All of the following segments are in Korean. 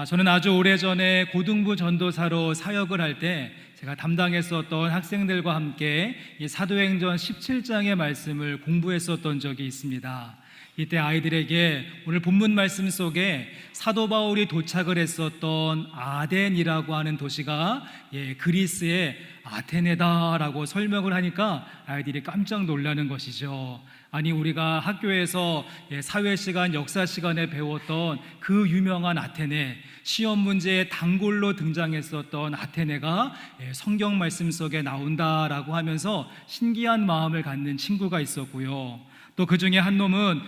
저는 아주 오래전에 고등부 전도사로 사역을 할 때 제가 담당했었던 학생들과 함께 이 사도행전 17장의 말씀을 공부했었던 적이 있습니다. 이때 아이들에게 오늘 본문 말씀 속에 사도 바울이 도착을 했었던 아덴이라고 하는 도시가 그리스의 아테네다라고 설명을 하니까 아이들이 깜짝 놀라는 것이죠. 아니, 우리가 학교에서 사회 시간, 역사 시간에 배웠던 그 유명한 아테네, 시험 문제에 단골로 등장했었던 아테네가 성경 말씀 속에 나온다라고 하면서 신기한 마음을 갖는 친구가 있었고요. 또 그 중에 한 놈은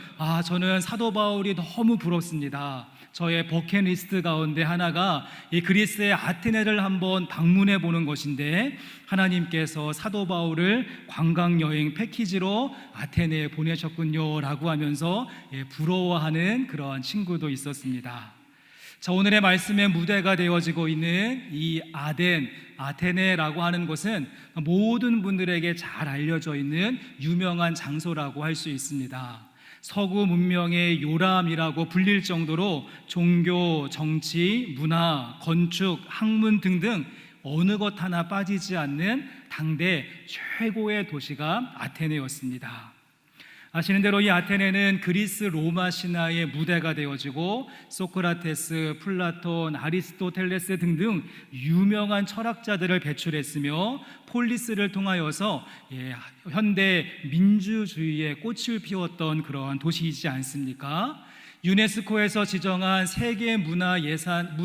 저는 사도 바울이 너무 부럽습니다. 저의 버킷리스트 가운데 하나가 이 그리스의 아테네를 한번 방문해 보는 것인데 하나님께서 사도 바울을 관광여행 패키지로 아테네에 보내셨군요 라고 하면서 부러워하는 그런 친구도 있었습니다. 자, 오늘의 말씀의 무대가 되어지고 있는 이 아테네라고 하는 곳은 모든 분들에게 잘 알려져 있는 유명한 장소라고 할 수 있습니다. 서구 문명의 요람이라고 불릴 정도로 종교, 정치, 문화, 건축, 학문 등등 어느 것 하나 빠지지 않는 당대 최고의 도시가 아테네였습니다. 아시는 대로 이 아테네는 그리스 로마 신화의 무대가 되어지고 소크라테스, 플라톤, 아리스토텔레스 등등 유명한 철학자들을 배출했으며 폴리스를 통하여서 현대 민주주의의 꽃을 피웠던 그러한 도시이지 않습니까? 유네스코에서 지정한 세계 문화유산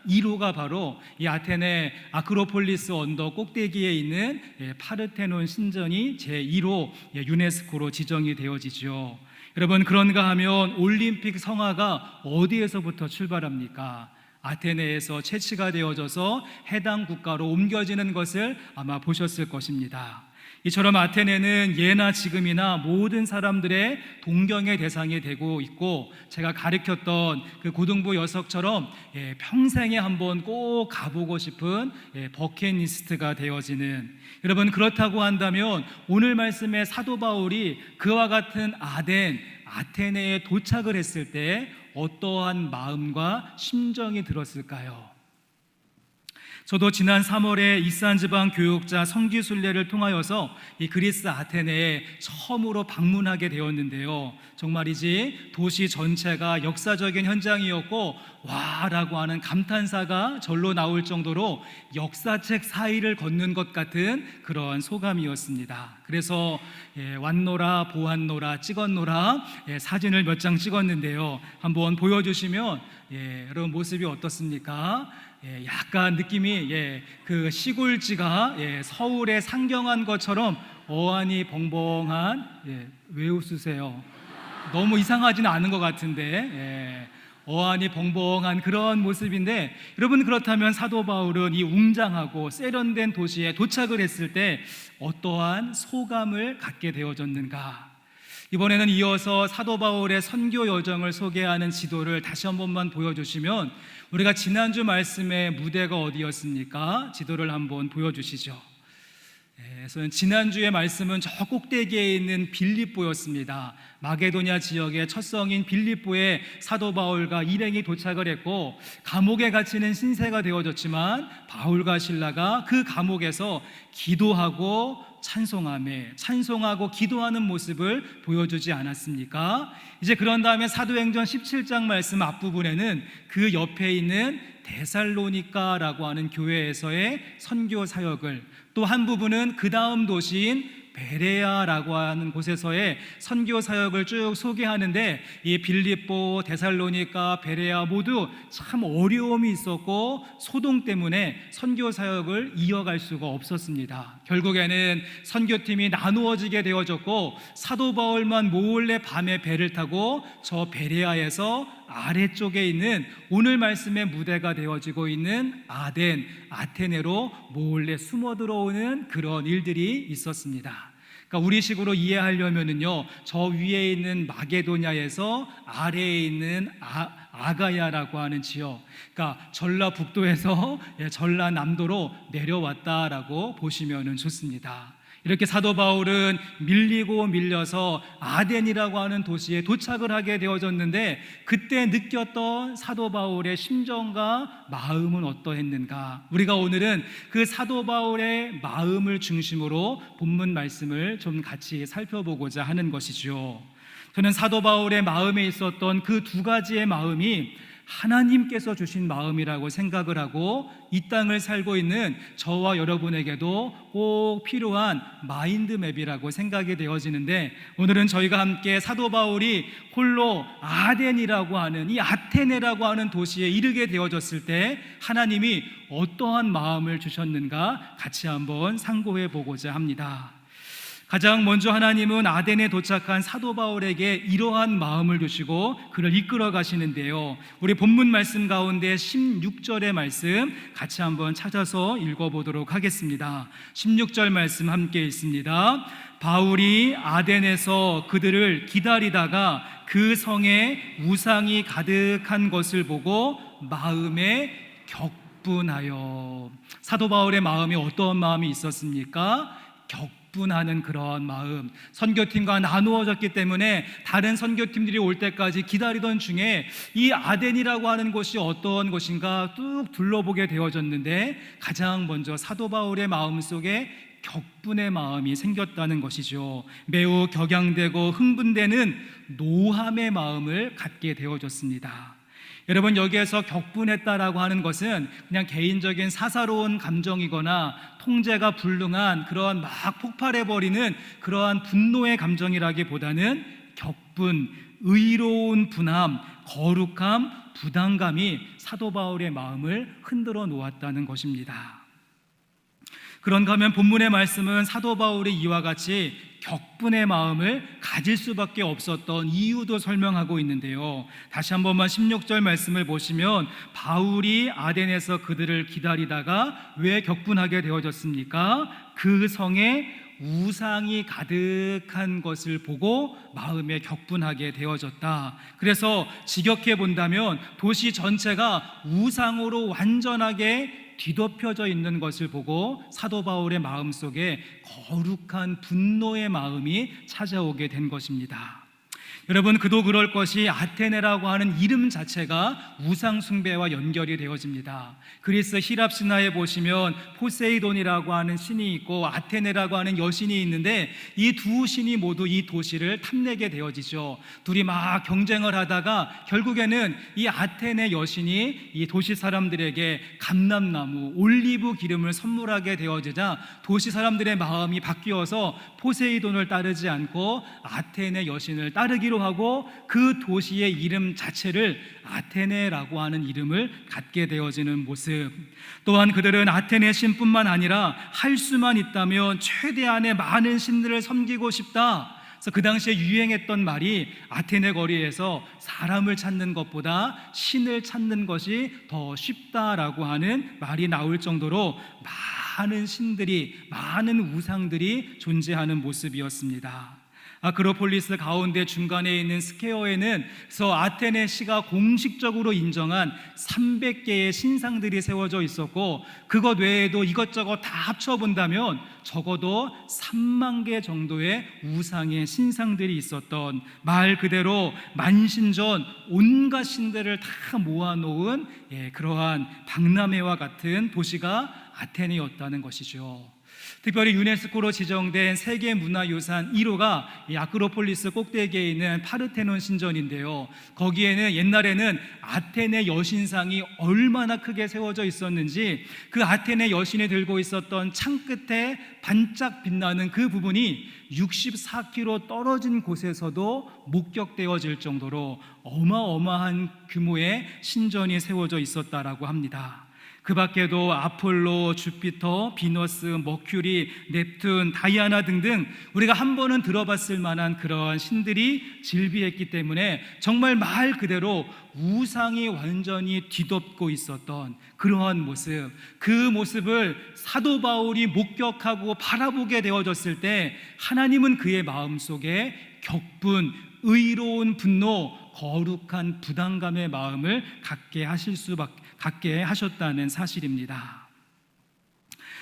1호가 바로 이 아테네 아크로폴리스 언덕 꼭대기에 있는 파르테논 신전이 제1호 유네스코로 지정이 되어지죠. 여러분, 그런가 하면 올림픽 성화가 어디에서부터 출발합니까? 아테네에서 채취가 되어져서 해당 국가로 옮겨지는 것을 아마 보셨을 것입니다. 이처럼 아테네는 예나 지금이나 모든 사람들의 동경의 대상이 되고 있고, 제가 가르쳤던 그 고등부 녀석처럼 평생에 한번 꼭 가보고 싶은 버킷리스트가 되어지는, 여러분, 그렇다고 한다면 오늘 말씀의 사도 바울이 그와 같은 아테네에 도착을 했을 때 어떠한 마음과 심정이 들었을까요? 저도 지난 3월에 이산지방 교육자 성기순례를 통하여서 이 그리스 아테네에 처음으로 방문하게 되었는데요, 정말이지 도시 전체가 역사적인 현장이었고 와라고 하는 감탄사가 절로 나올 정도로 역사책 사이를 걷는 것 같은 그러한 소감이었습니다. 그래서 왔노라 보았노라 찍었노라 사진을 몇 장 찍었는데요, 한번 보여주시면 여러분 모습이 어떻습니까? 약간 느낌이 그 시골지가 서울에 상경한 것처럼 어안이 벙벙한, 왜 웃으세요? 너무 이상하지는 않은 것 같은데 어안이 벙벙한 그런 모습인데, 여러분, 그렇다면 사도 바울은 이 웅장하고 세련된 도시에 도착을 했을 때 어떠한 소감을 갖게 되어졌는가? 이번에는 이어서 사도 바울의 선교 여정을 소개하는 지도를 다시 한 번만 보여주시면, 우리가 지난주 말씀의 무대가 어디였습니까? 지도를 한번 보여주시죠. 그래서 지난주의 말씀은 저 꼭대기에 있는 빌립보였습니다. 마게도냐 지역의 첫 성인 빌립보에 사도 바울과 일행이 도착을 했고, 감옥에 갇히는 신세가 되어졌지만 바울과 실라가 그 감옥에서 기도하고 찬송하고 기도하는 모습을 보여주지 않았습니까? 이제 그런 다음에 사도행전 17장 말씀 앞부분에는 그 옆에 있는 데살로니가라고 하는 교회에서의 선교 사역을, 또 한 부분은 그 다음 도시인 베레아라고 하는 곳에서의 선교 사역을 쭉 소개하는데, 이 빌립보, 데살로니가, 베레아 모두 참 어려움이 있었고 소동 때문에 선교 사역을 이어갈 수가 없었습니다. 결국에는 선교팀이 나누어지게 되어졌고, 사도 바울만 몰래 밤에 배를 타고 저 베레아에서 아래쪽에 있는 오늘 말씀의 무대가 되어지고 있는 아테네로 몰래 숨어 들어오는 그런 일들이 있었습니다. 그러니까 우리식으로 이해하려면은요, 저 위에 있는 마게도냐에서 아래에 있는 아가야라고 하는 지역, 그러니까 전라북도에서 전라남도로 내려왔다라고 보시면 좋습니다. 이렇게 사도 바울은 밀리고 밀려서 아덴이라고 하는 도시에 도착을 하게 되어졌는데, 그때 느꼈던 사도 바울의 심정과 마음은 어떠했는가? 우리가 오늘은 그 사도 바울의 마음을 중심으로 본문 말씀을 좀 같이 살펴보고자 하는 것이죠. 저는 사도 바울의 마음에 있었던 그 두 가지의 마음이 하나님께서 주신 마음이라고 생각을 하고, 이 땅을 살고 있는 저와 여러분에게도 꼭 필요한 마인드맵이라고 생각이 되어지는데, 오늘은 저희가 함께 사도 바울이 홀로 아덴이라고 하는, 이 아테네라고 하는 도시에 이르게 되어졌을 때 하나님이 어떠한 마음을 주셨는가 같이 한번 상고해 보고자 합니다. 가장 먼저 하나님은 아덴에 도착한 사도 바울에게 이러한 마음을 주시고 그를 이끌어 가시는데요, 우리 본문 말씀 가운데 16절의 말씀 같이 한번 찾아서 읽어보도록 하겠습니다. 16절 말씀 함께 있습니다. 바울이 아덴에서 그들을 기다리다가 그 성에 우상이 가득한 것을 보고 마음에 격분하여. 사도 바울의 마음이 어떤 마음이 있었습니까? 분하는 그런 마음. 선교팀과 나누어졌기 때문에 다른 선교팀들이 올 때까지 기다리던 중에 이 아덴이라고 하는 곳이 어떤 곳인가 뚝 둘러보게 되어졌는데, 가장 먼저 사도 바울의 마음속에 격분의 마음이 생겼다는 것이죠. 매우 격양되고 흥분되는 노함의 마음을 갖게 되어졌습니다. 여러분, 여기에서 격분했다라고 하는 것은 그냥 개인적인 사사로운 감정이거나 통제가 불능한 그러한 막 폭발해버리는 그러한 분노의 감정이라기보다는 격분, 의로운 분함, 거룩함, 부담감이 사도 바울의 마음을 흔들어 놓았다는 것입니다. 그런가 하면 본문의 말씀은 사도 바울이 이와 같이 격분의 마음을 가질 수밖에 없었던 이유도 설명하고 있는데요, 다시 한 번만 16절 말씀을 보시면 바울이 아덴에서 그들을 기다리다가 왜 격분하게 되어졌습니까? 그 성에 우상이 가득한 것을 보고 마음에 격분하게 되어졌다. 그래서 직역해 본다면 도시 전체가 우상으로 완전하게 뒤덮여져 있는 것을 보고 사도 바울의 마음속에 거룩한 분노의 마음이 찾아오게 된 것입니다. 여러분, 그도 그럴 것이 아테네라고 하는 이름 자체가 우상 숭배와 연결이 되어집니다. 그리스 히랍 신화에 보시면 포세이돈이라고 하는 신이 있고 아테네라고 하는 여신이 있는데, 이 두 신이 모두 이 도시를 탐내게 되어지죠. 둘이 막 경쟁을 하다가 결국에는 이 아테네 여신이 이 도시 사람들에게 감람나무, 올리브 기름을 선물하게 되어지자 도시 사람들의 마음이 바뀌어서 포세이돈을 따르지 않고 아테네 여신을 따르기로 하고, 그 도시의 이름 자체를 아테네라고 하는 이름을 갖게 되어지는 모습. 또한 그들은 아테네 신뿐만 아니라 할 수만 있다면 최대한의 많은 신들을 섬기고 싶다. 그래서 그 당시에 유행했던 말이 아테네 거리에서 사람을 찾는 것보다 신을 찾는 것이 더 쉽다라고 하는 말이 나올 정도로 많은 신들이, 많은 우상들이 존재하는 모습이었습니다. 아크로폴리스 가운데 중간에 있는 스퀘어에는 그래서 아테네 시가 공식적으로 인정한 300개의 신상들이 세워져 있었고, 그것 외에도 이것저것 다 합쳐본다면 적어도 3만 개 정도의 우상의 신상들이 있었던, 말 그대로 만신전 온갖 신들을 다 모아놓은 그러한 박람회와 같은 도시가 아테네였다는 것이죠. 특별히 유네스코로 지정된 세계문화유산 1호가 이 아크로폴리스 꼭대기에 있는 파르테논 신전인데요, 거기에는 옛날에는 아테네 여신상이 얼마나 크게 세워져 있었는지, 그 아테네 여신이 들고 있었던 창 끝에 반짝 빛나는 그 부분이 64km 떨어진 곳에서도 목격되어질 정도로 어마어마한 규모의 신전이 세워져 있었다라고 합니다. 그 밖에도 아폴로, 주피터, 비너스, 머큐리, 넵튠, 다이아나 등등 우리가 한 번은 들어봤을 만한 그러한 신들이 즐비했기 때문에 정말 말 그대로 우상이 완전히 뒤덮고 있었던 그러한 모습, 그 모습을 사도 바울이 목격하고 바라보게 되어졌을 때 하나님은 그의 마음속에 격분, 의로운 분노, 거룩한 부담감의 마음을 갖게 하셨다는 사실입니다.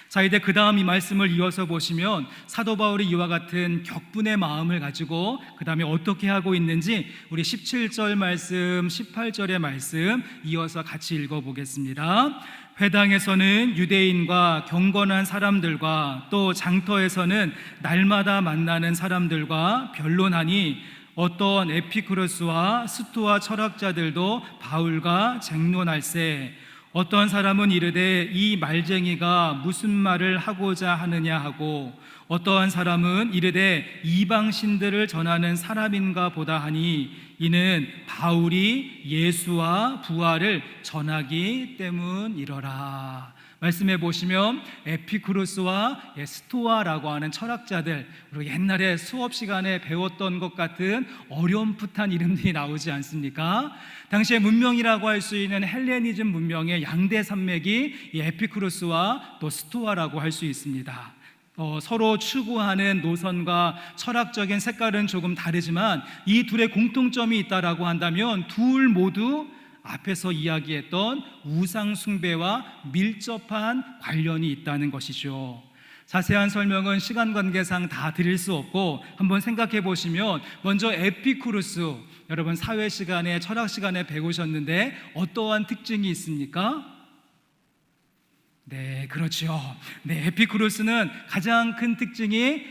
자, 이제 그 다음 이 말씀을 이어서 보시면 사도 바울이 이와 같은 격분의 마음을 가지고 그 다음에 어떻게 하고 있는지 우리 17절 말씀, 18절의 말씀 이어서 같이 읽어보겠습니다. 회당에서는 유대인과 경건한 사람들과 또 장터에서는 날마다 만나는 사람들과 변론하니 어떤 에피쿠로스와 스토아 철학자들도 바울과 쟁론할세. 어떤 사람은 이르되 이 말쟁이가 무슨 말을 하고자 하느냐 하고, 어떠한 사람은 이르되 이방 신들을 전하는 사람인가 보다 하니 이는 바울이 예수와 부활을 전하기 때문이러라. 말씀해 보시면 에피쿠로스와 스토아라고 하는 철학자들, 그리고 옛날에 수업 시간에 배웠던 것 같은 어렴풋한 이름들이 나오지 않습니까? 당시의 문명이라고 할 수 있는 헬레니즘 문명의 양대 산맥이 이 에피쿠로스와 또 스토아라고 할 수 있습니다. 서로 추구하는 노선과 철학적인 색깔은 조금 다르지만 이 둘의 공통점이 있다라고 한다면 둘 모두 앞에서 이야기했던 우상 숭배와 밀접한 관련이 있다는 것이죠. 자세한 설명은 시간 관계상 다 드릴 수 없고 한번 생각해 보시면, 먼저 에피쿠로스, 여러분 사회 시간에 철학 시간에 배우셨는데 어떠한 특징이 있습니까? 네, 그렇죠. 네, 에피쿠로스는 가장 큰 특징이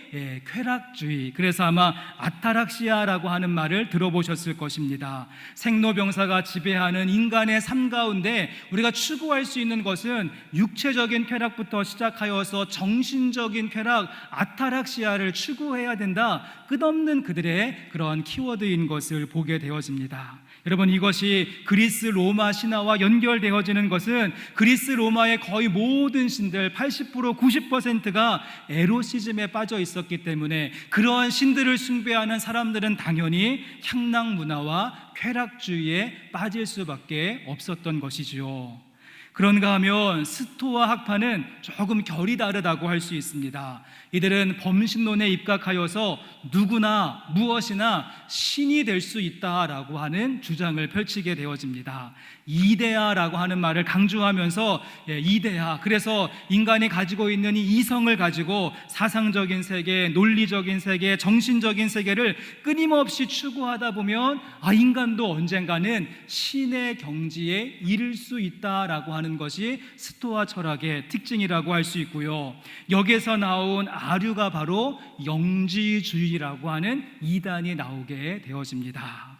쾌락주의. 그래서 아마 아타락시아라고 하는 말을 들어보셨을 것입니다. 생로병사가 지배하는 인간의 삶 가운데 우리가 추구할 수 있는 것은 육체적인 쾌락부터 시작하여서 정신적인 쾌락, 아타락시아를 추구해야 된다. 끝없는 그들의 그런 키워드인 것을 보게 되어집니다. 여러분, 이것이 그리스 로마 신화와 연결되어지는 것은 그리스 로마의 거의 모든 신들 80% 90%가 에로시즘에 빠져 있었기 때문에 그러한 신들을 숭배하는 사람들은 당연히 향락 문화와 쾌락주의에 빠질 수밖에 없었던 것이지요. 그런가 하면 스토아 학파는 조금 결이 다르다고 할 수 있습니다. 이들은 범신론에 입각하여서 누구나 무엇이나 신이 될 수 있다라고 하는 주장을 펼치게 되어집니다. 이데아라고 하는 말을 강조하면서 이데아, 그래서 인간이 가지고 있는 이 이성을 가지고 사상적인 세계, 논리적인 세계, 정신적인 세계를 끊임없이 추구하다 보면 인간도 언젠가는 신의 경지에 이를 수 있다라고 하는 것이 스토아 철학의 특징이라고 할 수 있고요. 여기에서 나온 아류가 바로 영지주의라고 하는 이단이 나오게 되어집니다.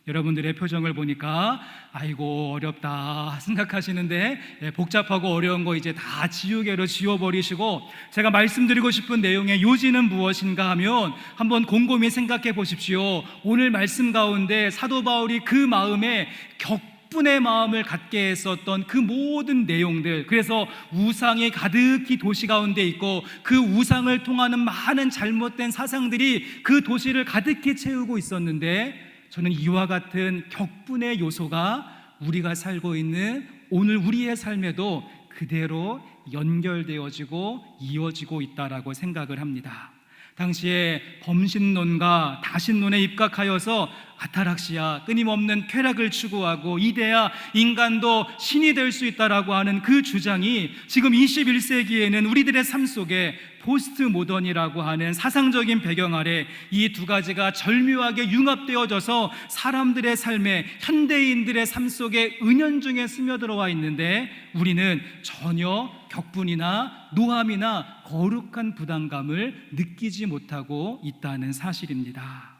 여러분들의 표정을 보니까 아이고 어렵다 생각하시는데, 복잡하고 어려운 거 이제 다 지우개로 지워버리시고 제가 말씀드리고 싶은 내용의 요지는 무엇인가 하면 한번 곰곰이 생각해 보십시오. 오늘 말씀 가운데 사도 바울이 그 마음에 격분의 마음을 갖게 했었던 그 모든 내용들, 그래서 우상이 가득히 도시 가운데 있고 그 우상을 통하는 많은 잘못된 사상들이 그 도시를 가득히 채우고 있었는데, 저는 이와 같은 격분의 요소가 우리가 살고 있는 오늘 우리의 삶에도 그대로 연결되어지고 이어지고 있다라고 생각을 합니다. 당시에 범신론과 다신론에 입각하여서 아타락시아, 끊임없는 쾌락을 추구하고 이데아, 인간도 신이 될 수 있다라고 하는 그 주장이 지금 21세기에는 우리들의 삶 속에 포스트 모던이라고 하는 사상적인 배경 아래 이 두 가지가 절묘하게 융합되어져서 사람들의 삶에, 현대인들의 삶 속에 은연중에 스며들어와 있는데 우리는 전혀 격분이나 노함이나 거룩한 부담감을 느끼지 못하고 있다는 사실입니다.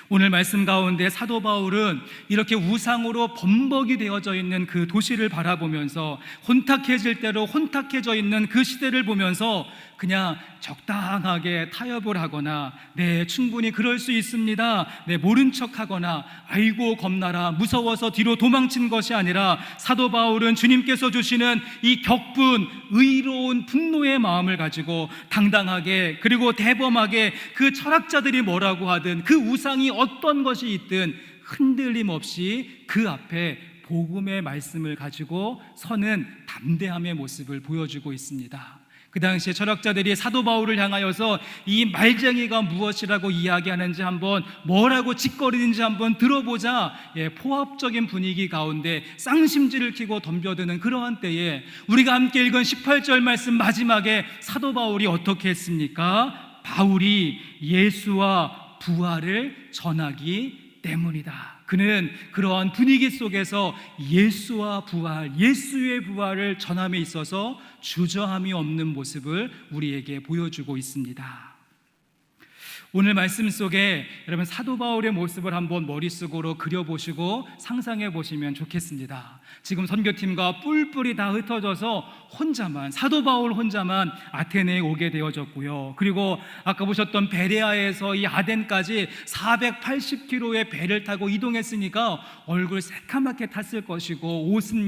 오늘 말씀 가운데 사도 바울은 이렇게 우상으로 범벅이 되어져 있는 그 도시를 바라보면서 혼탁해질 대로 혼탁해져 있는 그 시대를 보면서 그냥 적당하게 타협을 하거나 네 충분히 그럴 수 있습니다, 네 모른 척하거나 아이고 겁나라 무서워서 뒤로 도망친 것이 아니라 사도 바울은 주님께서 주시는 이 격분, 의로운 분노의 마음을 가지고 당당하게, 그리고 대범하게 그 철학자들이 뭐라고 하든 그 우상이 어떤 것이 있든 흔들림 없이 그 앞에 복음의 말씀을 가지고 서는 담대함의 모습을 보여주고 있습니다. 그 당시에 철학자들이 사도 바울을 향하여서 이 말쟁이가 무엇이라고 이야기하는지 한번, 뭐라고 짓거리는지 한번 들어보자, 포압적인 분위기 가운데 쌍심지를 켜고 덤벼드는 그러한 때에 우리가 함께 읽은 18절 말씀 마지막에 사도 바울이 어떻게 했습니까? 바울이 예수와 부활을 전하기 때문이다. 그는 그러한 분위기 속에서 예수와 부활, 예수의 부활을 전함에 있어서 주저함이 없는 모습을 우리에게 보여주고 있습니다. 오늘 말씀 속에 여러분 사도 바울의 모습을 한번 머릿속으로 그려보시고 상상해 보시면 좋겠습니다. 지금 선교팀과 뿔뿔이 다 흩어져서 혼자만, 사도 바울 혼자만 아테네에 오게 되어졌고요. 그리고 아까 보셨던 베레아에서 이 아덴까지 480km의 배를 타고 이동했으니까 얼굴 새카맣게 탔을 것이고, 옷은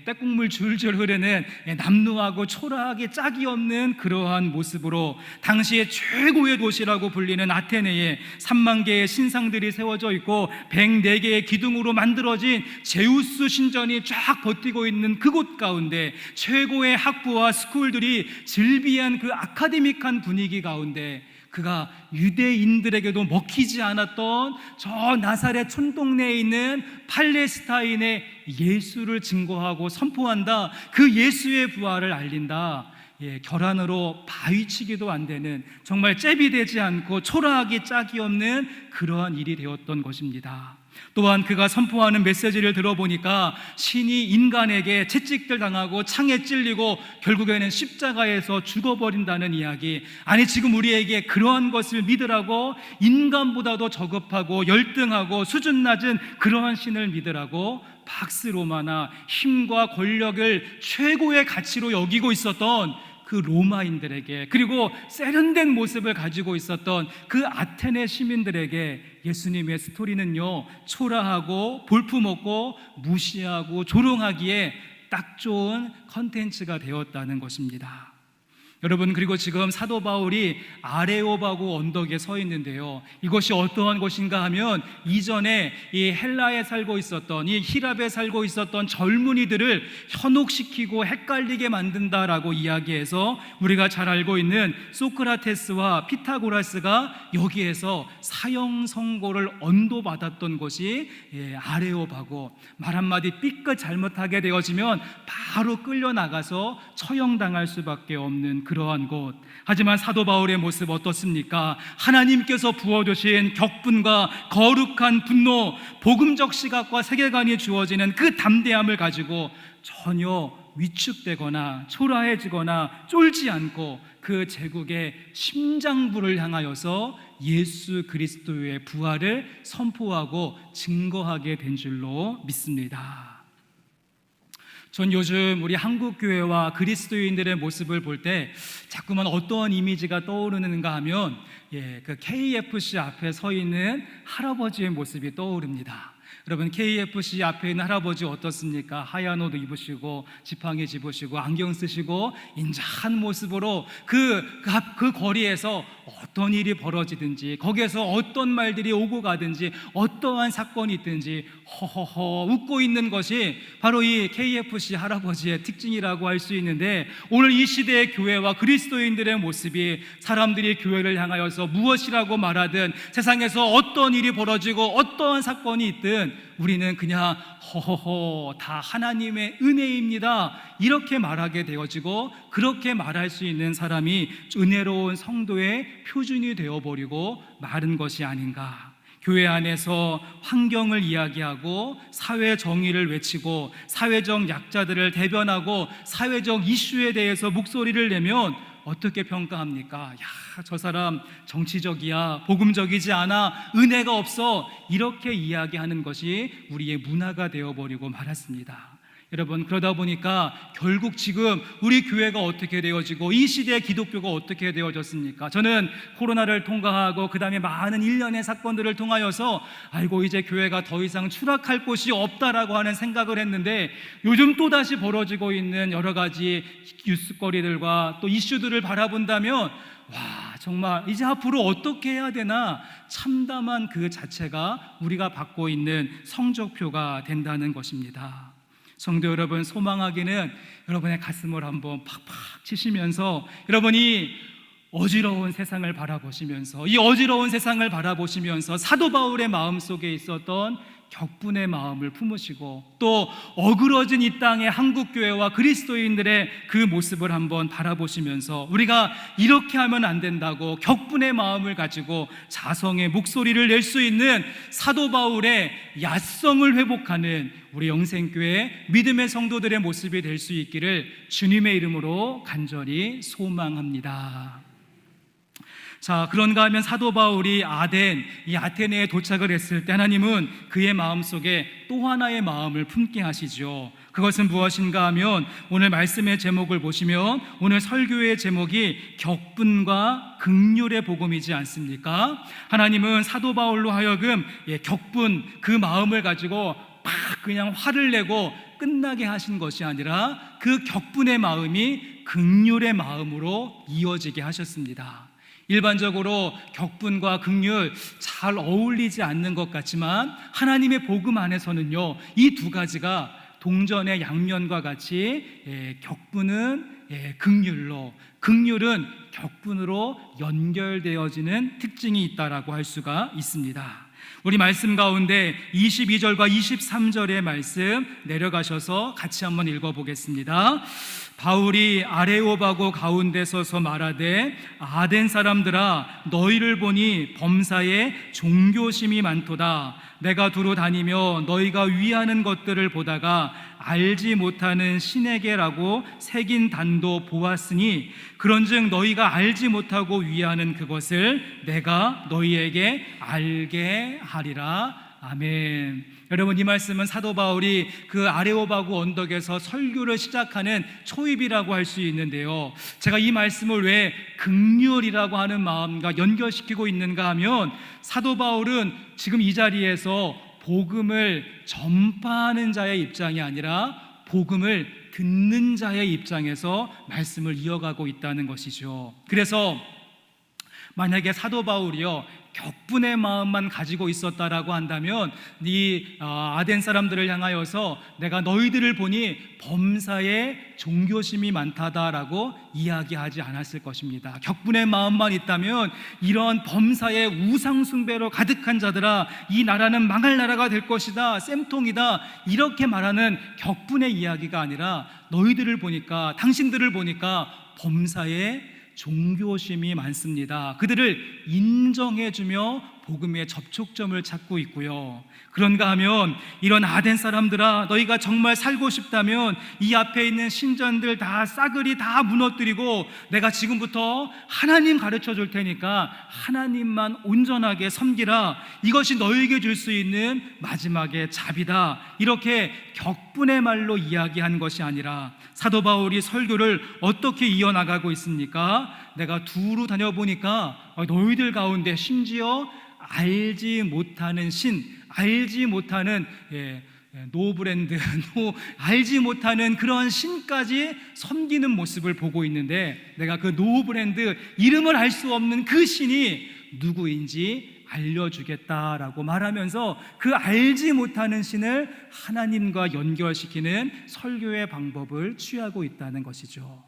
떼국물 줄줄 흐르는 남루하고 초라하게 짝이 없는 그러한 모습으로 당시의 최고의 도시라고 불리는 아테네에 3만 개의 신상들이 세워져 있고 104개의 기둥으로 만들어진 제우스 신전이 쫙 버티고 있는 그곳 가운데 최고의 학부와 스쿨들이 즐비한 그 아카데믹한 분위기 가운데 그가 유대인들에게도 먹히지 않았던 저 나사렛 촌동네에 있는 팔레스타인의 예수를 증거하고 선포한다. 그 예수의 부활을 알린다. 결함으로 바위치기도 안 되는, 정말 잽이 되지 않고 초라하기 짝이 없는 그러한 일이 되었던 것입니다. 또한 그가 선포하는 메시지를 들어보니까 신이 인간에게 채찍질 당하고 창에 찔리고 결국에는 십자가에서 죽어버린다는 이야기, 아니 지금 우리에게 그러한 것을 믿으라고, 인간보다도 저급하고 열등하고 수준 낮은 그러한 신을 믿으라고 박스 로마나 힘과 권력을 최고의 가치로 여기고 있었던 그 로마인들에게, 그리고 세련된 모습을 가지고 있었던 그 아테네 시민들에게 예수님의 스토리는요, 초라하고 볼품없고 무시하고 조롱하기에 딱 좋은 컨텐츠가 되었다는 것입니다. 여러분, 그리고 지금 사도 바울이 아레오바고 언덕에 서 있는데요, 이것이 어떠한 곳인가 하면 이전에 이 헬라에 살고 있었던, 이 히랍에 살고 있었던 젊은이들을 현혹시키고 헷갈리게 만든다라고 이야기해서 우리가 잘 알고 있는 소크라테스와 피타고라스가 여기에서 사형 선고를 언도받았던 곳이 아레오바고, 말 한마디 삐끗 잘못하게 되어지면 바로 끌려나가서 처형당할 수밖에 없는 그러한 곳. 하지만 사도 바울의 모습 어떻습니까? 하나님께서 부어주신 격분과 거룩한 분노, 복음적 시각과 세계관이 주어지는 그 담대함을 가지고 전혀 위축되거나 초라해지거나 쫄지 않고 그 제국의 심장부를 향하여서 예수 그리스도의 부활을 선포하고 증거하게 된 줄로 믿습니다. 전 요즘 우리 한국교회와 그리스도인들의 모습을 볼 때 자꾸만 어떠한 이미지가 떠오르는가 하면 그 KFC 앞에 서 있는 할아버지의 모습이 떠오릅니다. 여러분, KFC 앞에 있는 할아버지 어떻습니까? 하얀 옷 입으시고 지팡이 집으시고 안경 쓰시고 인자한 모습으로 그 거리에서 어떤 일이 벌어지든지, 거기에서 어떤 말들이 오고 가든지, 어떠한 사건이 있든지 허허허 웃고 있는 것이 바로 이 KFC 할아버지의 특징이라고 할 수 있는데, 오늘 이 시대의 교회와 그리스도인들의 모습이 사람들이 교회를 향하여서 무엇이라고 말하든, 세상에서 어떤 일이 벌어지고 어떠한 사건이 있든 우리는 그냥 허허허 다 하나님의 은혜입니다 이렇게 말하게 되어지고, 그렇게 말할 수 있는 사람이 은혜로운 성도의 표준이 되어버리고 마른 것이 아닌가. 교회 안에서 환경을 이야기하고 사회 정의를 외치고 사회적 약자들을 대변하고 사회적 이슈에 대해서 목소리를 내면 어떻게 평가합니까? 야, 저 사람 정치적이야, 복음적이지 않아, 은혜가 없어, 이렇게 이야기하는 것이 우리의 문화가 되어버리고 말았습니다. 여러분, 그러다 보니까 결국 지금 우리 교회가 어떻게 되어지고 이 시대의 기독교가 어떻게 되어졌습니까? 저는 코로나를 통과하고 그 다음에 많은 일련의 사건들을 통하여서 아이고 이제 교회가 더 이상 추락할 곳이 없다라고 하는 생각을 했는데, 요즘 또다시 벌어지고 있는 여러 가지 뉴스거리들과 또 이슈들을 바라본다면 와, 정말 이제 앞으로 어떻게 해야 되나, 참담한 그 자체가 우리가 받고 있는 성적표가 된다는 것입니다. 성도 여러분, 소망하기는 여러분의 가슴을 한번 팍팍 치시면서 여러분이 어지러운 세상을 바라보시면서, 이 어지러운 세상을 바라보시면서 사도 바울의 마음속에 있었던 격분의 마음을 품으시고, 또 어그러진 이 땅의 한국교회와 그리스도인들의 그 모습을 한번 바라보시면서 우리가 이렇게 하면 안 된다고 격분의 마음을 가지고 자성의 목소리를 낼 수 있는 사도 바울의 야성을 회복하는 우리 영생교회 믿음의 성도들의 모습이 될 수 있기를 주님의 이름으로 간절히 소망합니다. 자, 그런가 하면 사도 바울이 이 아테네에 도착을 했을 때 하나님은 그의 마음속에 또 하나의 마음을 품게 하시죠. 그것은 무엇인가 하면 오늘 말씀의 제목을 보시면 오늘 설교의 제목이 격분과 긍휼의 복음이지 않습니까? 하나님은 사도 바울로 하여금 격분, 그 마음을 가지고 막 그냥 화를 내고 끝나게 하신 것이 아니라 그 격분의 마음이 긍휼의 마음으로 이어지게 하셨습니다. 일반적으로 격분과 긍휼 잘 어울리지 않는 것 같지만 하나님의 복음 안에서는요, 이 두 가지가 동전의 양면과 같이 격분은 긍휼로, 긍휼은 격분으로 연결되어지는 특징이 있다라고 할 수가 있습니다. 우리 말씀 가운데 22절과 23절의 말씀 내려가셔서 같이 한번 읽어보겠습니다. 바울이 아레오바고 가운데 서서 말하되 아덴 사람들아, 너희를 보니 범사에 종교심이 많도다. 내가 두루 다니며 너희가 위하는 것들을 보다가 알지 못하는 신에게라고 새긴 단도 보았으니 그런즉 너희가 알지 못하고 위하는 그것을 내가 너희에게 알게 하리라. 아멘. 여러분, 이 말씀은 사도 바울이 그 아레오바고 언덕에서 설교를 시작하는 초입이라고 할 수 있는데요, 제가 이 말씀을 왜 긍휼이라고 하는 마음과 연결시키고 있는가 하면 사도 바울은 지금 이 자리에서 복음을 전파하는 자의 입장이 아니라 복음을 듣는 자의 입장에서 말씀을 이어가고 있다는 것이죠. 그래서 만약에 사도 바울이요 격분의 마음만 가지고 있었다라고 한다면 이 아덴 사람들을 향하여서 내가 너희들을 보니 범사에 종교심이 많다라고 이야기하지 않았을 것입니다. 격분의 마음만 있다면 이런 범사에 우상 숭배로 가득한 자들아, 이 나라는 망할 나라가 될 것이다, 쌤통이다, 이렇게 말하는 격분의 이야기가 아니라 너희들을 보니까, 당신들을 보니까 범사에 종교심이 많습니다. 그들을 인정해주며 복음의 접촉점을 찾고 있고요. 그런가 하면 이런 아덴 사람들아, 너희가 정말 살고 싶다면 이 앞에 있는 신전들 다 싸그리 다 무너뜨리고 내가 지금부터 하나님 가르쳐 줄 테니까 하나님만 온전하게 섬기라. 이것이 너희에게 줄 수 있는 마지막의 답이다. 이렇게 격분의 말로 이야기한 것이 아니라 사도 바울이 설교를 어떻게 이어나가고 있습니까? 내가 두루 다녀보니까 너희들 가운데 심지어 알지 못하는 신, 알지 못하는 노브랜드, 알지 못하는 그런 신까지 섬기는 모습을 보고 있는데, 내가 그 노브랜드, 이름을 알 수 없는 그 신이 누구인지 알려주겠다라고 말하면서 그 알지 못하는 신을 하나님과 연결시키는 설교의 방법을 취하고 있다는 것이죠.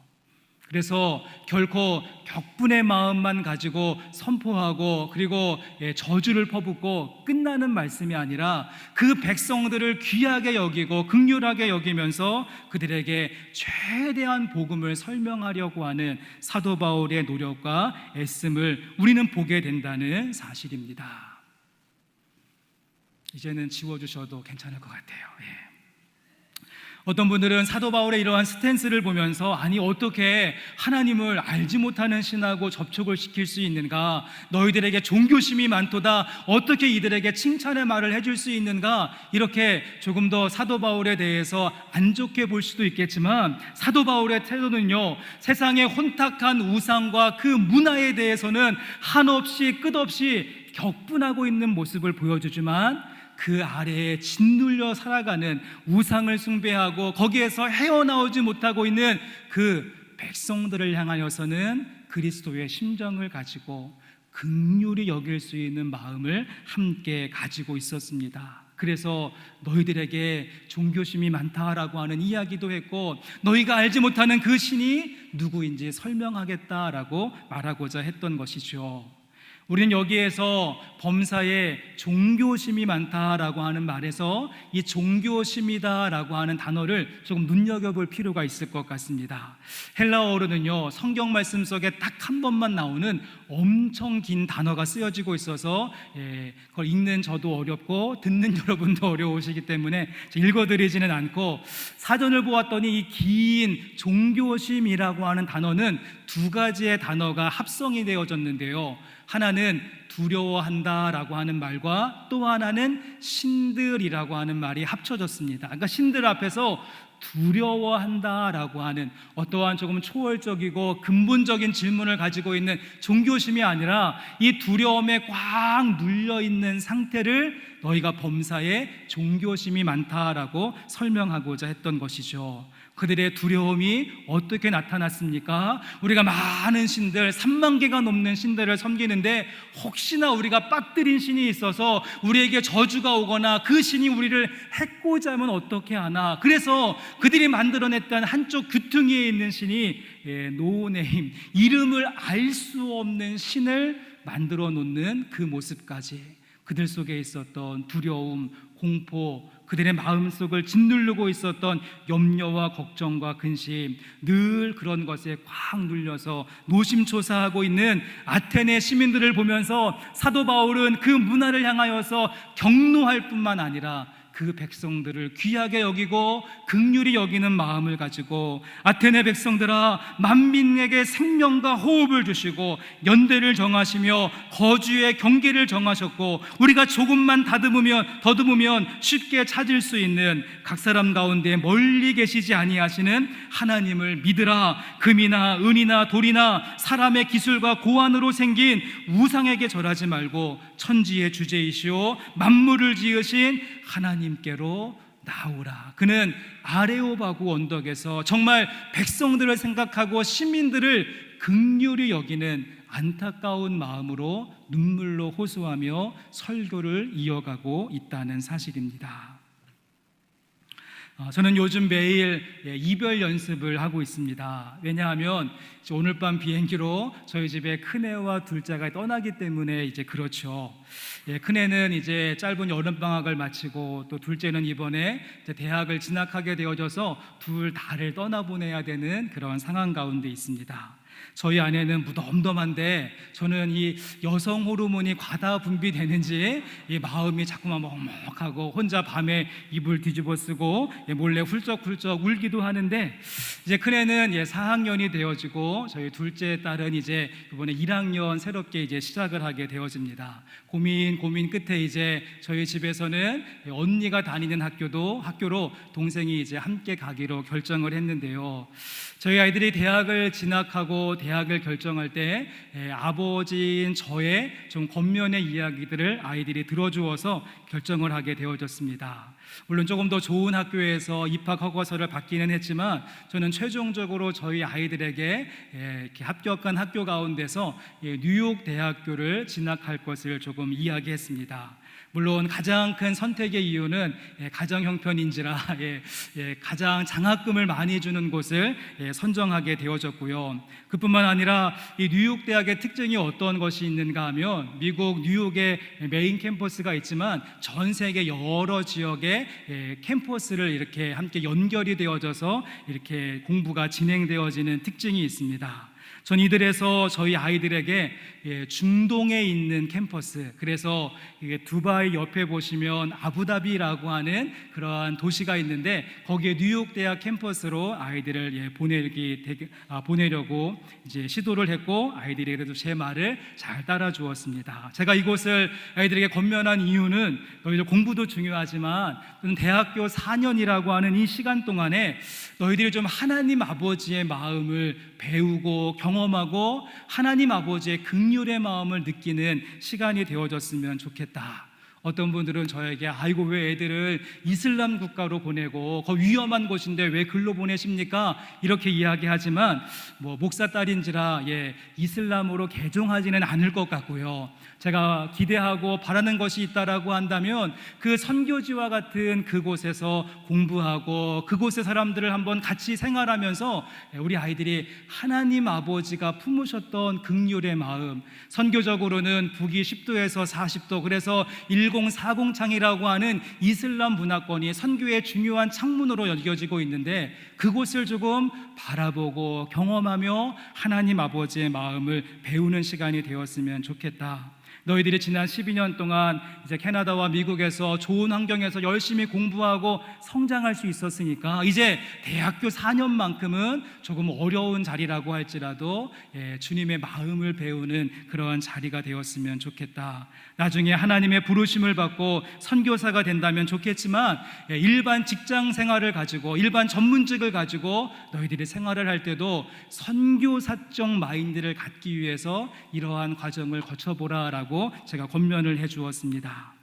그래서 결코 격분의 마음만 가지고 선포하고 그리고 저주를 퍼붓고 끝나는 말씀이 아니라 그 백성들을 귀하게 여기고 긍휼하게 여기면서 그들에게 최대한 복음을 설명하려고 하는 사도 바울의 노력과 애씀을 우리는 보게 된다는 사실입니다. 이제는 지워주셔도 괜찮을 것 같아요. 어떤 분들은 사도 바울의 이러한 스탠스를 보면서 아니 어떻게 하나님을 알지 못하는 신하고 접촉을 시킬 수 있는가, 너희들에게 종교심이 많도다, 어떻게 이들에게 칭찬의 말을 해줄 수 있는가, 이렇게 조금 더 사도 바울에 대해서 안 좋게 볼 수도 있겠지만 사도 바울의 태도는요, 세상의 혼탁한 우상과 그 문화에 대해서는 한없이 끝없이 격분하고 있는 모습을 보여주지만 그 아래에 짓눌려 살아가는, 우상을 숭배하고 거기에서 헤어나오지 못하고 있는 그 백성들을 향하여서는 그리스도의 심정을 가지고 긍휼히 여길 수 있는 마음을 함께 가지고 있었습니다. 그래서 너희들에게 종교심이 많다라고 하는 이야기도 했고, 너희가 알지 못하는 그 신이 누구인지 설명하겠다라고 말하고자 했던 것이죠. 우리는 여기에서 범사에 종교심이 많다라고 하는 말에서 이 종교심이다라고 하는 단어를 조금 눈여겨볼 필요가 있을 것 같습니다. 헬라어로는요, 성경 말씀 속에 딱 한 번만 나오는 엄청 긴 단어가 쓰여지고 있어서 그걸 읽는 저도 어렵고 듣는 여러분도 어려우시기 때문에 읽어드리지는 않고, 사전을 보았더니 이 긴 종교심이라고 하는 단어는 두 가지의 단어가 합성이 되어졌는데요, 하나는 두려워한다라고 하는 말과 또 하나는 신들이라고 하는 말이 합쳐졌습니다. 그러니까 신들 앞에서 두려워한다라고 하는 어떠한 조금 초월적이고 근본적인 질문을 가지고 있는 종교심이 아니라, 이 두려움에 꽉 눌려있는 상태를 너희가 범사에 종교심이 많다라고 설명하고자 했던 것이죠. 그들의 두려움이 어떻게 나타났습니까? 우리가 많은 신들, 3만 개가 넘는 신들을 섬기는데 혹시나 우리가 빠뜨린 신이 있어서 우리에게 저주가 오거나 그 신이 우리를 해코자 하면 어떻게 하나. 그래서 그들이 만들어냈던 한쪽 귀퉁이에 있는 신이 노네임, 이름을 알 수 없는 신을 만들어 놓는 그 모습까지, 그들 속에 있었던 두려움, 공포, 그들의 마음속을 짓누르고 있었던 염려와 걱정과 근심, 늘 그런 것에 꽉 눌려서 노심초사하고 있는 아테네 시민들을 보면서 사도 바울은 그 문화를 향하여서 격노할 뿐만 아니라 그 백성들을 귀하게 여기고 긍휼히 여기는 마음을 가지고, 아테네 백성들아, 만민에게 생명과 호흡을 주시고 연대를 정하시며 거주의 경계를 정하셨고, 우리가 조금만 더듬으면 쉽게 찾을 수 있는 각 사람 가운데 멀리 계시지 아니하시는 하나님을 믿으라. 금이나 은이나 돌이나 사람의 기술과 고안으로 생긴 우상에게 절하지 말고 천지의 주제이시오 만물을 지으신 하나님께로 나오라. 그는 아레오바구 언덕에서 정말 백성들을 생각하고 시민들을 긍휼히 여기는 안타까운 마음으로 눈물로 호소하며 설교를 이어가고 있다는 사실입니다. 저는 요즘 매일 이별 연습을 하고 있습니다. 왜냐하면 오늘 밤 비행기로 저희 집에 큰애와 둘째가 떠나기 때문에 그렇죠. 큰애는 이제 짧은 여름방학을 마치고, 또 둘째는 이번에 대학을 진학하게 되어져서 둘 다를 떠나보내야 되는 그런 상황 가운데 있습니다. 저희 아내는 무덤덤한데 저는 이 여성 호르몬이 과다 분비되는지 이 마음이 자꾸만 먹먹하고 혼자 밤에 이불 뒤집어 쓰고 몰래 훌쩍훌쩍 울기도 하는데, 이제 큰애는 4학년이 되어지고 저희 둘째 딸은 이제 이번에 1학년 새롭게 이제 시작을 하게 되어집니다. 고민 끝에 이제 저희 집에서는 언니가 다니는 학교로 동생이 이제 함께 가기로 결정을 했는데요. 저희 아이들이 대학을 진학하고 대학을 결정할 때 아버지인 저의 좀 겉면의 이야기들을 아이들이 들어주어서 결정을 하게 되어졌습니다. 물론 조금 더 좋은 학교에서 입학 허가서를 받기는 했지만, 저는 최종적으로 저희 아이들에게 이렇게 합격한 학교 가운데서 뉴욕 대학교를 진학할 것을 조금 이야기했습니다. 물론 가장 큰 선택의 이유는 가정 형편인지라 가장 장학금을 많이 주는 곳을 선정하게 되어졌고요. 그뿐만 아니라 이 뉴욕 대학의 특징이 어떤 것이 있는가 하면, 미국 뉴욕에 메인 캠퍼스가 있지만 전 세계 여러 지역의 캠퍼스를 이렇게 함께 연결이 되어져서 이렇게 공부가 진행되어지는 특징이 있습니다. 전 이들에서 저희 아이들에게 중동에 있는 캠퍼스, 그래서 두바이 옆에 보시면 아부다비라고 하는 그러한 도시가 있는데, 거기에 뉴욕 대학 캠퍼스로 아이들을 보내려고 이제 시도를 했고, 아이들이 그래도 제 말을 잘 따라 주었습니다. 제가 이곳을 아이들에게 권면한 이유는, 너희들 공부도 중요하지만 대학교 4년이라고 하는 이 시간 동안에 너희들이 좀 하나님 아버지의 마음을 배우고 경험하고 하나님 아버지의 긍휼의 마음을 느끼는 시간이 되어졌으면 좋겠다. 어떤 분들은 저에게 아이고 왜 애들을 이슬람 국가로 보내고 그 위험한 곳인데 왜 글로 보내십니까? 이렇게 이야기하지만 목사 딸인지라 이슬람으로 개종하지는 않을 것 같고요. 제가 기대하고 바라는 것이 있다라고 한다면 그 선교지와 같은 그곳에서 공부하고 그곳의 사람들을 한번 같이 생활하면서 우리 아이들이 하나님 아버지가 품으셨던 긍휼의 마음, 선교적으로는 북위 10도에서 40도, 그래서 1040 창이라고 하는 이슬람 문화권이 선교의 중요한 창문으로 여겨지고 있는데 그곳을 조금 바라보고 경험하며 하나님 아버지의 마음을 배우는 시간이 되었으면 좋겠다. 너희들이 지난 12년 동안 이제 캐나다와 미국에서 좋은 환경에서 열심히 공부하고 성장할 수 있었으니까 이제 대학교 4년만큼은 조금 어려운 자리라고 할지라도 주님의 마음을 배우는 그러한 자리가 되었으면 좋겠다. 나중에 하나님의 부르심을 받고 선교사가 된다면 좋겠지만 일반 직장 생활을 가지고 일반 전문직을 가지고 너희들이 생활을 할 때도 선교사적 마인드를 갖기 위해서 이러한 과정을 거쳐보라라고 제가 권면을 해주었습니다.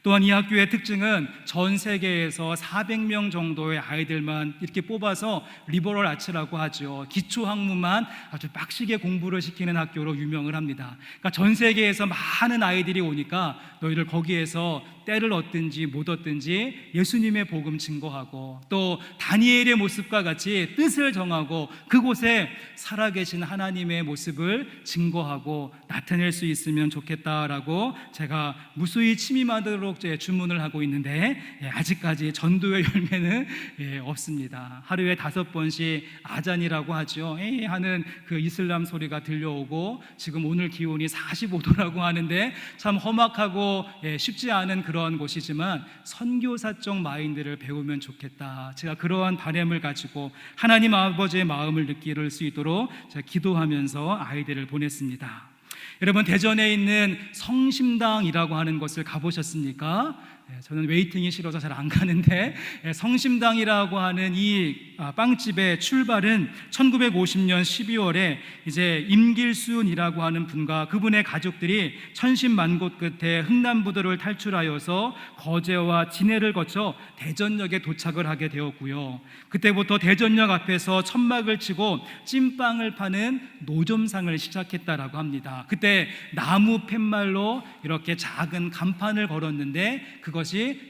또한 이 학교의 특징은 전 세계에서 400명 정도의 아이들만 이렇게 뽑아서 리버럴 아츠라고 하죠. 기초 학문만 아주 빡시게 공부를 시키는 학교로 유명을 합니다. 그러니까 전 세계에서 많은 아이들이 오니까 너희들 거기에서 때를 얻든지 못 얻든지 예수님의 복음 증거하고 또 다니엘의 모습과 같이 뜻을 정하고 그곳에 살아계신 하나님의 모습을 증거하고 나타낼 수 있으면 좋겠다라고 제가 무수히 취미만으로 주문을 하고 있는데 아직까지 전도의 열매는 없습니다. 하루에 5번씩 아잔이라고 하죠. 하는 그 이슬람 소리가 들려오고 지금 오늘 기온이 45도라고 하는데 참 험악하고 쉽지 않은 그런 곳이지만 선교사적 마인드를 배우면 좋겠다. 제가 그러한 바람을 가지고 하나님 아버지의 마음을 느낄 수 있도록 제가 기도하면서 아이들을 보냈습니다. 여러분, 대전에 있는 성심당이라고 하는 곳을 가보셨습니까? 저는 웨이팅이 싫어서 잘 안 가는데 성심당이라고 하는 이 빵집의 출발은 1950년 12월에 이제 임길순이라고 하는 분과 그분의 가족들이 천신만고 끝에 흥남부도를 탈출하여서 거제와 진해를 거쳐 대전역에 도착을 하게 되었고요. 그때부터 대전역 앞에서 천막을 치고 찐빵을 파는 노점상을 시작했다라고 합니다. 그때 나무 팻말로 이렇게 작은 간판을 걸었는데 그것이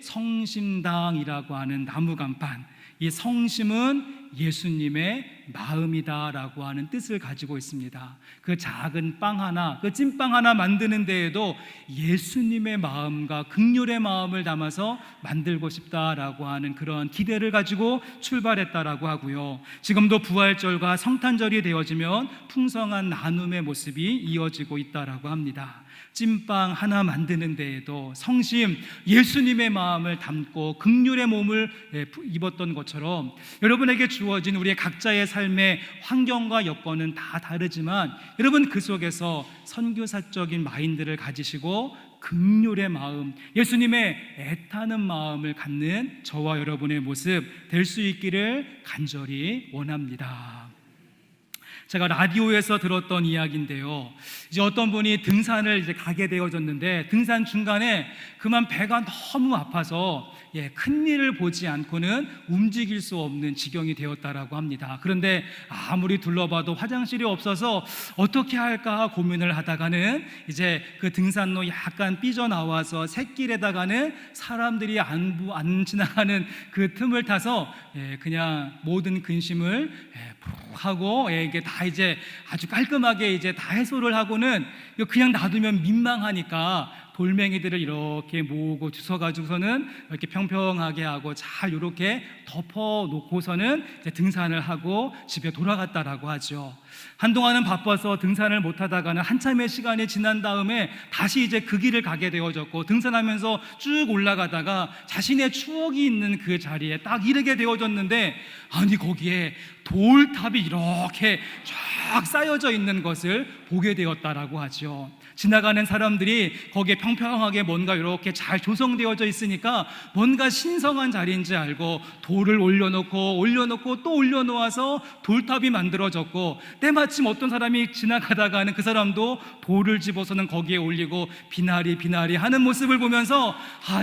성심당이라고 하는 나무 간판. 이 성심은 예수님의 마음이다라고 하는 뜻을 가지고 있습니다. 그 작은 빵 하나, 그 찐빵 하나 만드는 데에도 예수님의 마음과 긍휼의 마음을 담아서 만들고 싶다라고 하는 그런 기대를 가지고 출발했다라고 하고요. 지금도 부활절과 성탄절이 되어지면 풍성한 나눔의 모습이 이어지고 있다라고 합니다. 찐빵 하나 만드는 데에도 성심, 예수님의 마음을 담고 긍휼의 몸을 입었던 것처럼 여러분에게 주어진 우리의 각자의 삶의 환경과 여건은 다 다르지만 여러분 그 속에서 선교사적인 마인드를 가지시고 긍휼의 마음, 예수님의 애타는 마음을 갖는 저와 여러분의 모습 될 수 있기를 간절히 원합니다. 제가 라디오에서 들었던 이야기인데요. 이제 어떤 분이 등산을 이제 가게 되어졌는데 등산 중간에 그만 배가 너무 아파서 큰 일을 보지 않고는 움직일 수 없는 지경이 되었다라고 합니다. 그런데 아무리 둘러봐도 화장실이 없어서 어떻게 할까 고민을 하다가는 이제 그 등산로 약간 삐져나와서 샛길에다가는 사람들이 안 지나가는 그 틈을 타서 그냥 모든 근심을 하고 이게 다 이제 아주 깔끔하게 이제 다 해소를 하고는 그냥 놔두면 민망하니까 돌멩이들을 이렇게 모으고 주워가지고서는 이렇게 평평하게 하고 잘 이렇게 덮어놓고서는 이제 등산을 하고 집에 돌아갔다라고 하죠. 한동안은 바빠서 등산을 못하다가는 한참의 시간이 지난 다음에 다시 이제 그 길을 가게 되어졌고 등산하면서 쭉 올라가다가 자신의 추억이 있는 그 자리에 딱 이르게 되어졌는데 아니 거기에 돌탑이 이렇게 쫙 쌓여져 있는 것을 보게 되었다라고 하죠. 지나가는 사람들이 거기에 평평하게 뭔가 이렇게 잘 조성되어져 있으니까 뭔가 신성한 자리인지 알고 돌을 올려놓고 또 올려놓아서 돌탑이 만들어졌고, 때마침 어떤 사람이 지나가다가는 그 사람도 돌을 집어서는 거기에 올리고 비나리 하는 모습을 보면서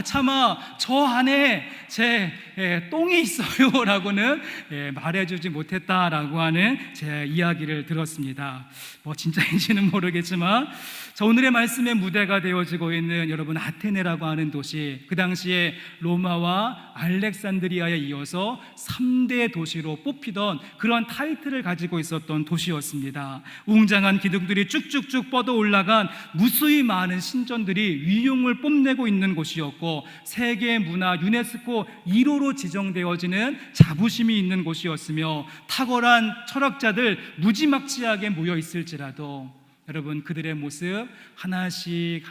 차마 저 안에 제 똥이 있어요 라고는 말해주지 못했다라고 하는 제 이야기를 들었습니다. 뭐 진짜인지는 모르겠지만, 자, 오늘의 말씀의 무대가 되어지고 있는 여러분, 아테네라고 하는 도시, 그 당시에 로마와 알렉산드리아에 이어서 3대 도시로 뽑히던 그런 타이틀을 가지고 있었던 도시였습니다. 웅장한 기둥들이 쭉쭉쭉 뻗어 올라간 무수히 많은 신전들이 위용을 뽐내고 있는 곳이었고, 세계 문화 유네스코 1호로 지정되어지는 자부심이 있는 곳이었으며, 탁월한 철학자들 무지막지하게 모여 있을지라도 여러분, 그들의 모습 하나씩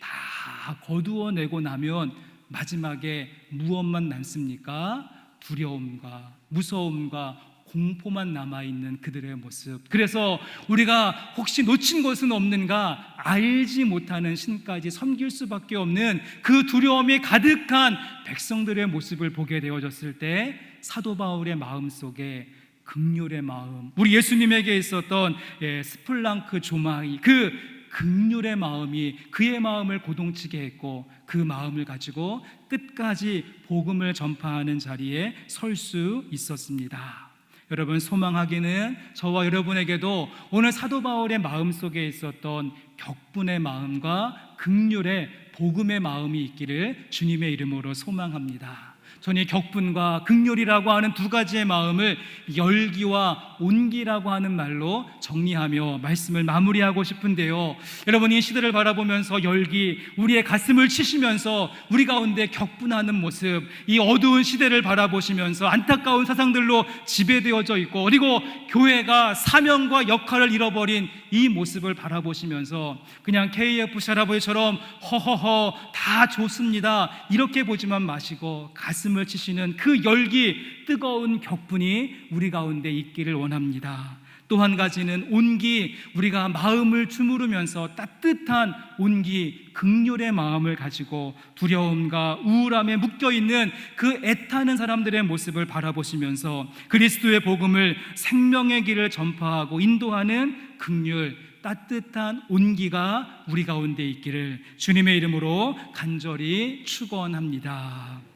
다 거두어내고 나면 마지막에 무엇만 남습니까? 두려움과 무서움과 공포만 남아있는 그들의 모습. 그래서 우리가 혹시 놓친 것은 없는가, 알지 못하는 신까지 섬길 수밖에 없는 그 두려움이 가득한 백성들의 모습을 보게 되어졌을 때, 사도 바울의 마음속에 긍휼의 마음, 우리 예수님에게 있었던 스플랑크 조망이, 그 긍휼의 마음이 그의 마음을 고동치게 했고, 그 마음을 가지고 끝까지 복음을 전파하는 자리에 설 수 있었습니다. 여러분, 소망하기는 저와 여러분에게도 오늘 사도 바울의 마음속에 있었던 격분의 마음과 긍휼의 복음의 마음이 있기를 주님의 이름으로 소망합니다. 저는 이 격분과 긍휼이라고 하는 두 가지의 마음을 열기와 온기라고 하는 말로 정리하며 말씀을 마무리하고 싶은데요, 여러분, 이 시대를 바라보면서 열기, 우리의 가슴을 치시면서 우리 가운데 격분하는 모습, 이 어두운 시대를 바라보시면서 안타까운 사상들로 지배되어져 있고, 그리고 교회가 사명과 역할을 잃어버린 이 모습을 바라보시면서 그냥 KFC 할아버지처럼 허허허 다 좋습니다 이렇게 보지만 마시고, 가슴을 치시는 그 열기, 뜨거운 격분이 우리 가운데 있기를 원합니다. 또 한 가지는 온기, 우리가 마음을 주무르면서 따뜻한 온기, 긍휼의 마음을 가지고 두려움과 우울함에 묶여있는 그 애타는 사람들의 모습을 바라보시면서 그리스도의 복음을 생명의 길을 전파하고 인도하는 긍휼, 따뜻한 온기가 우리 가운데 있기를 주님의 이름으로 간절히 축원합니다.